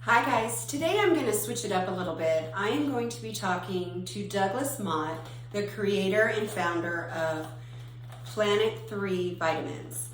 Hi guys, today I'm going to switch it up a little bit. I am going to be talking to Douglas Mott, the creator and founder of Planet 3 Vitamins.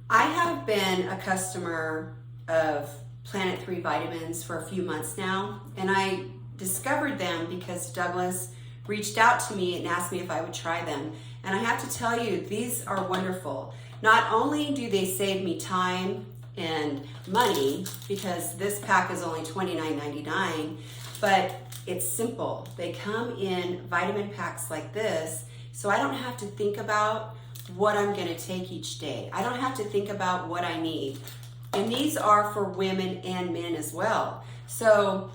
I have been a customer of Planet 3 Vitamins for a few months now, and I discovered them because Douglas reached out to me and asked me if I would try them. And I have to tell you, these are wonderful. Not only do they save me time and money, because this pack is only $29.99, but it's simple. They come in vitamin packs like this, so I don't have to think about what I'm going to take each day. I don't have to think about what I need. And these are for women and men as well. So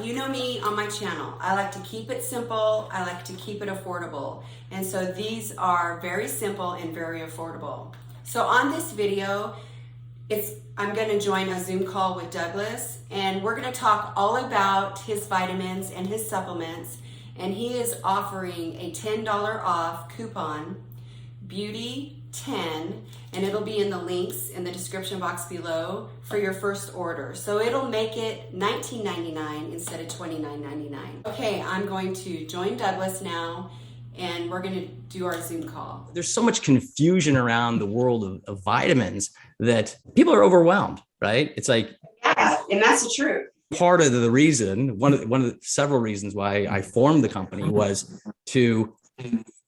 you know me on my channel. I like to keep it simple. I like to keep it affordable. And so these are very simple and very affordable. So on this video, I'm going to join a Zoom call with Douglas, and we're going to talk all about his vitamins and his supplements. And he is offering a $10 off coupon, Beauty 10, and it'll be in the links in the description box below for your first order. So it'll make it $19.99 instead of $29.99. Okay, I'm going to join Douglas now, and we're going to do our Zoom call. There's so much confusion around the world of vitamins that people are overwhelmed, right? It's like, yeah, and that's the truth. Part of the reason, one of the several reasons why I formed the company was to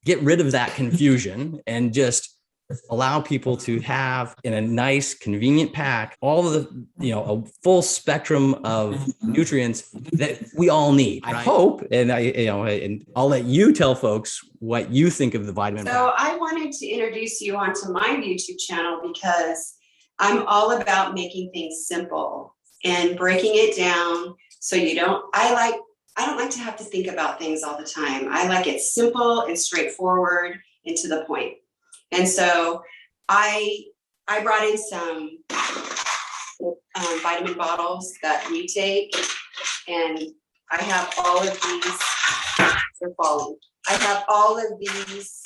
get rid of that confusion and just allow people to have in a nice, convenient pack all of the, a full spectrum of nutrients that we all need. Right? I hope, and and I'll let you tell folks what you think of the vitamin pack. So I wanted to introduce you onto my YouTube channel because I'm all about making things simple and breaking it down so I don't like to have to think about things all the time. I like it simple and straightforward and to the point. And so I brought in some vitamin bottles that we take, and I have all of these. They're falling. I have all of these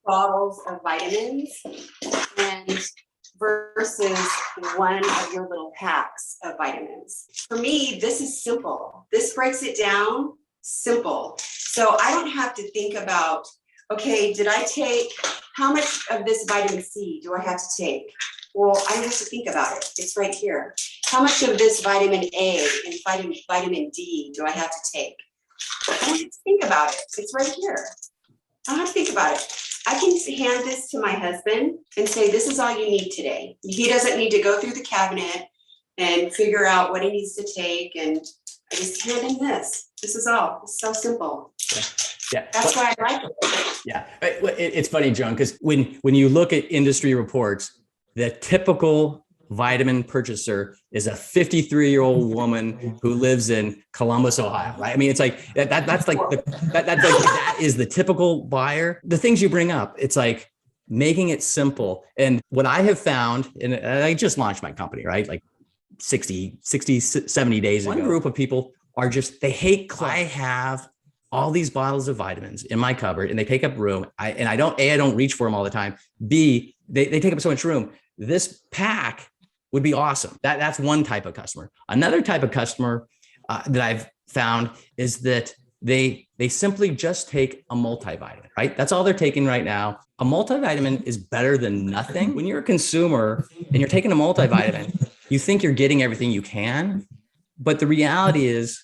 bottles of vitamins, and versus one of your little packs of vitamins. For me, this is simple. This breaks it down simple. So I don't have to think about, okay, how much of this vitamin C do I have to take? Well, I don't have to think about it. It's right here. How much of this vitamin A and vitamin D do I have to take? I don't have to think about it. It's right here. I don't have to think about it. I can hand this to my husband and say, this is all you need today. He doesn't need to go through the cabinet and figure out what he needs to take. And I just hand him this. This is all. It's so simple. Yeah. That's why I like it. Yeah. It's funny, Joan, because when you look at industry reports, the typical vitamin purchaser is a 53-year-old woman who lives in Columbus, Ohio, right? I mean, it's like that is the typical buyer. The things you bring up, it's like making it simple. And what I have found, and I just launched my company, right? Like 60, 70 days ago. One group of people are they hate clutter. I have all these bottles of vitamins in my cupboard and they take up room. I don't reach for them all the time. B, they take up so much room. This pack would be awesome. That's one type of customer. Another type of customer that I've found is that they simply just take a multivitamin, right? That's all they're taking right now. A multivitamin is better than nothing. When you're a consumer and you're taking a multivitamin, you think you're getting everything you can, but the reality is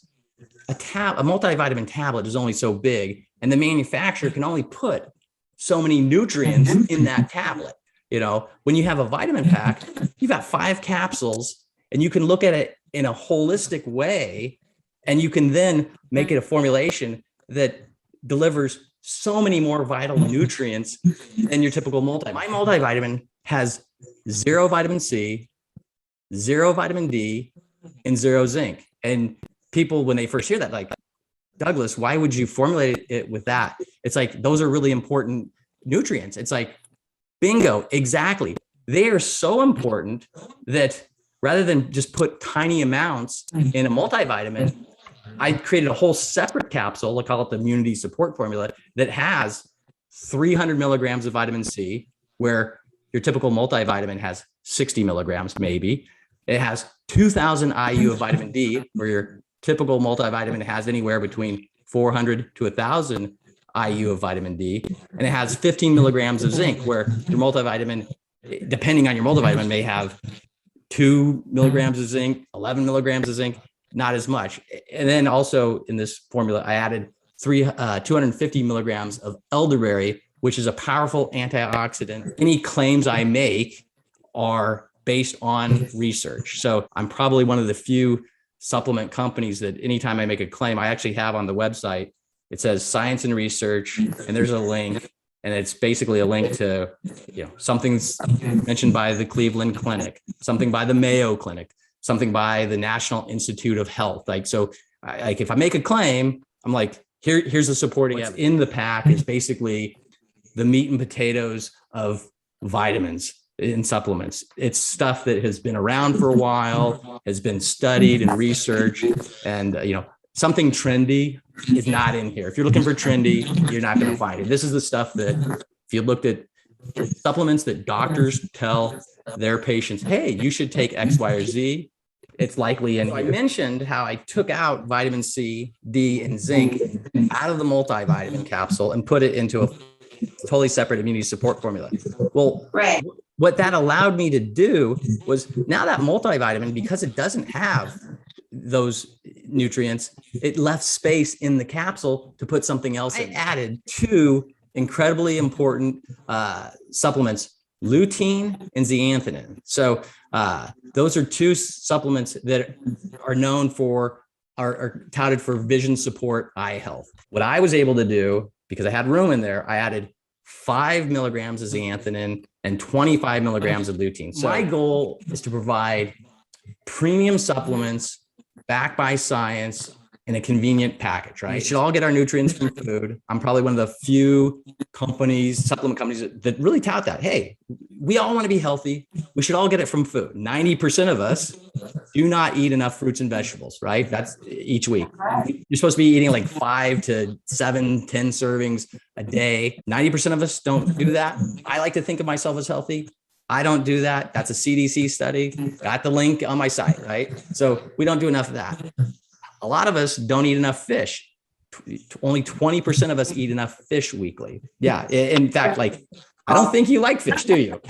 a multivitamin tablet is only so big, and the manufacturer can only put so many nutrients in that tablet. When you have a vitamin pack, you've got 5 capsules and you can look at it in a holistic way, and you can then make it a formulation that delivers so many more vital nutrients than your typical multivitamin. My multivitamin has 0 vitamin C, 0 vitamin D, and 0 zinc. And people, when they first hear that, like, Douglas, why would you formulate it with that? It's like, those are really important nutrients. It's like, bingo, exactly. They are so important that rather than just put tiny amounts in a multivitamin, I created a whole separate capsule. I call it the immunity support formula that has 300 milligrams of vitamin C, where your typical multivitamin has 60 milligrams, maybe. It has 2,000 IU of vitamin D, where your typical multivitamin has anywhere between 400 to 1,000 IU of vitamin D. And it has 15 milligrams of zinc, where your multivitamin, depending on your multivitamin, may have 2 milligrams of zinc, 11 milligrams of zinc, not as much. And then also in this formula, I added 250 milligrams of elderberry, which is a powerful antioxidant. Any claims I make are based on research. So I'm probably one of the few supplement companies that anytime I make a claim, I actually have on the website, it says science and research, and there's a link, and it's basically a link to, something's mentioned by the Cleveland Clinic, something by the Mayo Clinic, something by the National Institute of Health. So if I make a claim, I'm like, here's the supporting evidence. In the pack is basically the meat and potatoes of vitamins in supplements. It's stuff that has been around for a while, has been studied and researched, and something trendy is not in here. If you're looking for trendy, you're not going to find it. This is the stuff that, if you looked at supplements that doctors tell their patients, hey, you should take X, Y, or Z, it's likely in here. I mentioned how I took out vitamin C, D, and zinc out of the multivitamin capsule and put it into a totally separate immunity support formula. Well, Right. What that allowed me to do was, now that multivitamin, because it doesn't have those nutrients, it left space in the capsule to put something else in. I added 2 incredibly important supplements, lutein and zeaxanthin. So those are 2 supplements that are known for, are touted for vision support, eye health. What I was able to do, because I had room in there, I added 5 milligrams of zeaxanthin and 25 milligrams of lutein. So my goal is to provide premium supplements backed by science in a convenient package, right? We should all get our nutrients from food. I'm probably one of the few supplement companies that really tout that. Hey, we all want to be healthy. We should all get it from food. 90% of us do not eat enough fruits and vegetables, right? That's each week. You're supposed to be eating like 5 to 7, 10 servings a day. 90% of us don't do that. I like to think of myself as healthy. I don't do that. That's a CDC study. Got the link on my site, right? So we don't do enough of that. A lot of us don't eat enough fish. Only 20% of us eat enough fish weekly. Yeah. In fact, I don't think you like fish, do you?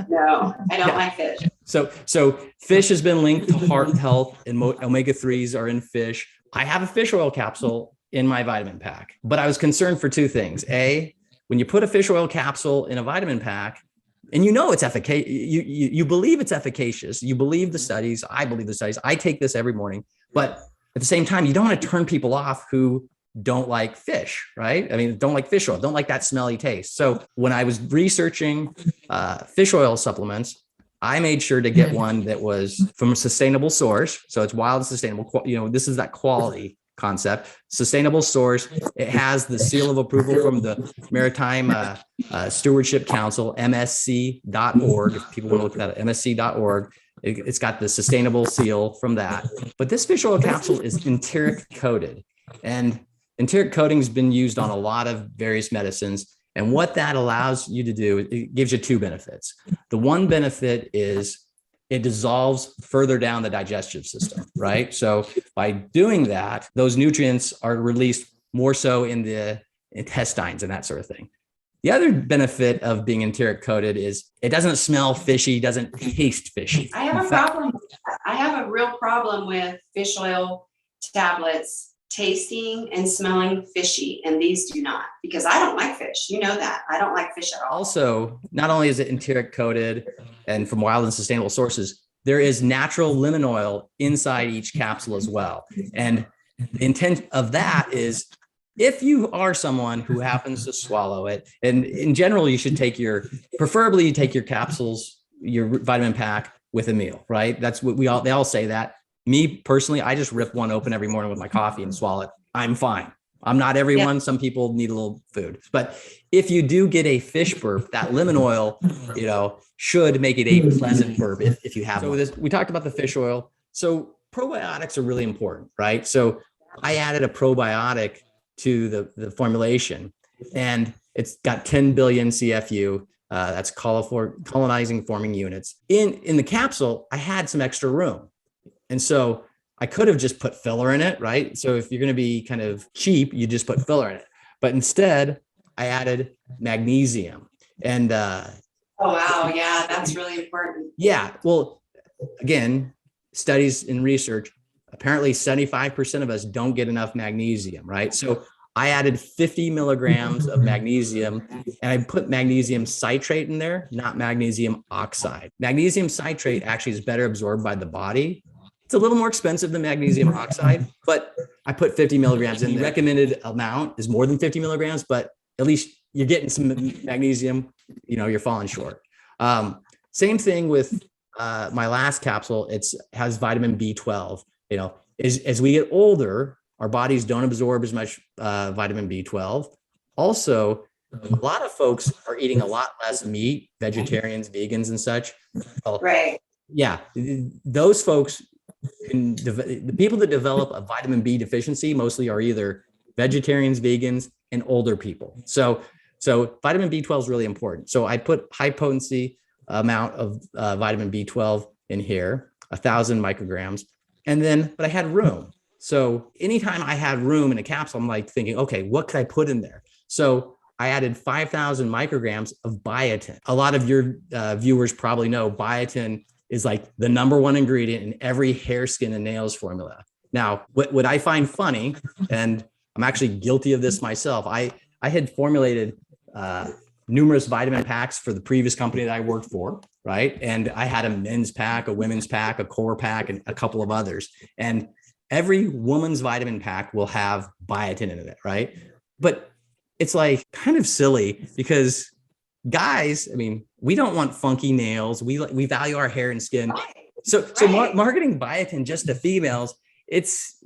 No, I don't like fish. So fish has been linked to heart health, and omega-3s are in fish. I have a fish oil capsule in my vitamin pack, but I was concerned for 2 things. A, when you put a fish oil capsule in a vitamin pack, and it's efficacious, you believe it's efficacious. You believe the studies. I believe the studies. I take this every morning, but at the same time, you don't want to turn people off who don't like fish, right? I mean, don't like fish oil, don't like that smelly taste. So when I was researching fish oil supplements, I made sure to get one that was from a sustainable source. So it's wild and sustainable. This is that quality concept, sustainable source. It has the seal of approval from the Maritime Stewardship Council, MSC.org. If people want to look at that, MSC.org. It's got the sustainable seal from that. But this fish oil capsule is enteric coated, and enteric coating has been used on a lot of various medicines. And what that allows you to do, it gives you 2 benefits. The one benefit is it dissolves further down the digestive system, right? So by doing that, those nutrients are released more so in the intestines and that sort of thing. The other benefit of being enteric coated is it doesn't smell fishy, doesn't taste fishy. I have a problem. I have a real problem with fish oil tablets tasting and smelling fishy, and these do not, because I don't like fish. You know that. I don't like fish at all. Also, not only is it enteric coated and from wild and sustainable sources, there is natural lemon oil inside each capsule as well. And the intent of that is, if you are someone who happens to swallow it, and in general, you should preferably you take your capsules, your vitamin pack with a meal, right? That's what they all say that. Me personally, I just rip one open every morning with my coffee and swallow it. I'm fine. I'm not everyone. Yeah. Some people need a little food, but if you do get a fish burp, that lemon oil, should make it a pleasant burp if you have one. We talked about the fish oil. So probiotics are really important, right? So I added a probiotic to the formulation, and it's got 10 billion CFU That's colonizing forming units. In the capsule, I had some extra room. And so I could have just put filler in it, right? So if you're going to be kind of cheap, you just put filler in it. But instead, I added magnesium. And oh, wow. Yeah, that's really important. Yeah. Well, again, studies and research, apparently 75% of us don't get enough magnesium, right? So I added 50 milligrams of magnesium, and I put magnesium citrate in there, not magnesium oxide. Magnesium citrate actually is better absorbed by the body. It's a little more expensive than magnesium oxide, but I put 50 milligrams in. The recommended amount is more than 50 milligrams, but at least you're getting some magnesium, you're falling short. Same thing with my last capsule. It has vitamin B12. As we get older, our bodies don't absorb as much vitamin B12. Also, a lot of folks are eating a lot less meat, vegetarians, vegans, and such. Well, right. Yeah, those folks, the people that develop a vitamin B deficiency mostly are either vegetarians, vegans, and older people. So vitamin B12 is really important. So I put high potency amount of vitamin B12 in here, 1,000 micrograms. But I had room. So anytime I had room in a capsule, I'm like thinking, okay, what could I put in there? So I added 5,000 micrograms of biotin. A lot of your viewers probably know biotin is like the number one ingredient in every hair, skin, and nails formula. Now, what I find funny, and I'm actually guilty of this myself, I had formulated numerous vitamin packs for the previous company that I worked for, right? And I had a men's pack, a women's pack, a core pack, and a couple of others. And every woman's vitamin pack will have biotin in it, right? But it's like kind of silly because guys, we don't want funky nails. We value our hair and skin. So marketing biotin just to females, it's,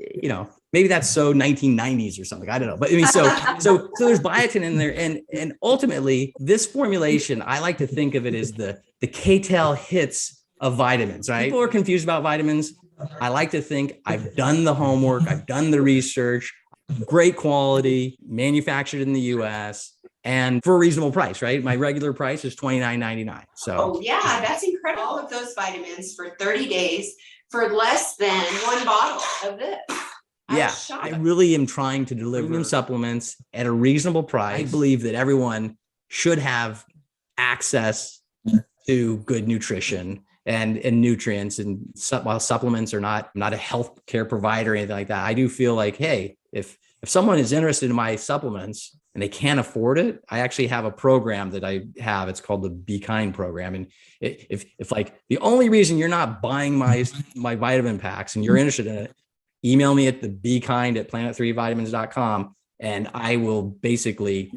maybe that's so 1990s or something. I don't know. But so there's biotin in there. And ultimately this formulation, I like to think of it as the K-tail hits of vitamins, right? People are confused about vitamins. I like to think I've done the homework. I've done the research, great quality, manufactured in the US, and for a reasonable price, right? My regular price is $29.99. So, oh yeah, that's incredible. All of those vitamins for 30 days for less than one bottle of this. Yeah, I really am trying to deliver supplements at a reasonable price. I believe that everyone should have access to good nutrition and nutrients. And while supplements are not a healthcare provider or anything like that, I do feel like, hey, if someone is interested in my supplements and they can't afford it, I actually have a program that I have. It's called the Be Kind program. And if like the only reason you're not buying my vitamin packs and you're interested in it, email me at the bekind@planet3vitamins.com and I will basically,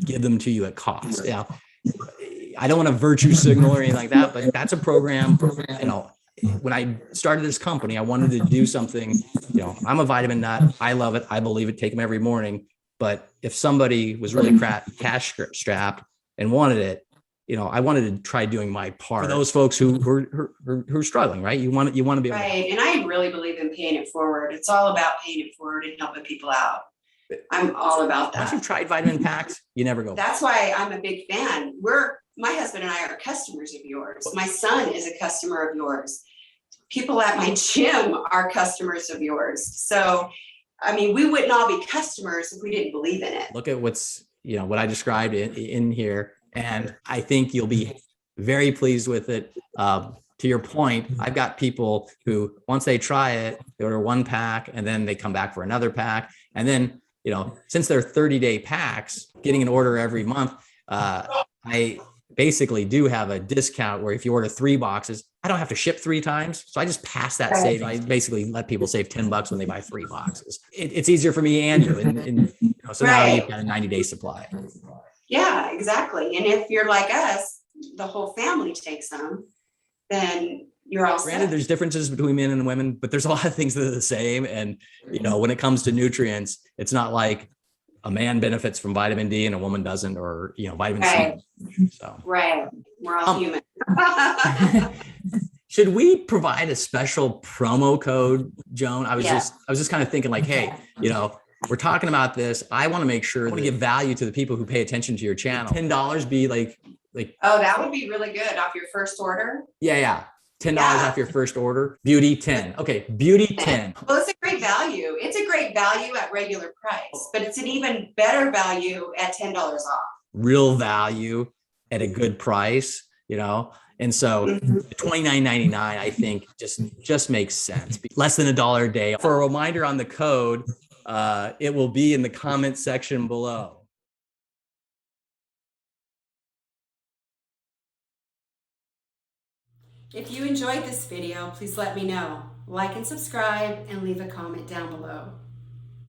give them to you at cost. I don't want to virtue signal or anything like that, but that's a program. When I started this company, I wanted to do something, I'm a vitamin nut. I love it. I believe it. Take them every morning. But if somebody was really cash strapped and wanted it, I wanted to try doing my part. For those folks who are struggling, right? You want to be right. And I really believe in paying it forward. It's all about paying it forward and helping people out. I'm all about that. Once you've tried vitamin packs, you never go back. That's why I'm a big fan. My husband and I are customers of yours. My son is a customer of yours. People at my gym are customers of yours. So, we wouldn't all be customers if we didn't believe in it. Look at what I described in here. And I think you'll be very pleased with it. To your point, I've got people who, once they try it, they order one pack and then they come back for another pack. And then, since they're 30-day packs, getting an order every month, I basically do have a discount where if you order 3 boxes, I don't have to ship 3 times. So I just pass that savings. I basically let people save $10 when they buy 3 boxes. It's easier for me and you. And so now you've got a 90-day supply. Yeah, exactly. And if you're like us, the whole family takes them, then you're all set. Granted, there's differences between men and women, but there's a lot of things that are the same. And, when it comes to nutrients, it's not like a man benefits from vitamin D and a woman doesn't, or, vitamin C. So. Right. We're all human. Should we provide a special promo code, Joan? I was just kind of thinking like, hey, We're talking about this. I want to make sure I want to give value to the people who pay attention to your channel. $10 be like, oh, that would be really good off your first order. Yeah. $10 off your first order. Beauty 10. Okay, Beauty 10. Well, it's a great value. It's a great value at regular price, but it's an even better value at $10 off. Real value at a good price, you know? And so $29.99, I think just makes sense. Less than $1 a day. For a reminder on the code, it will be in the comment section below. If you enjoyed this video, please let me know. Like and subscribe and leave a comment down below.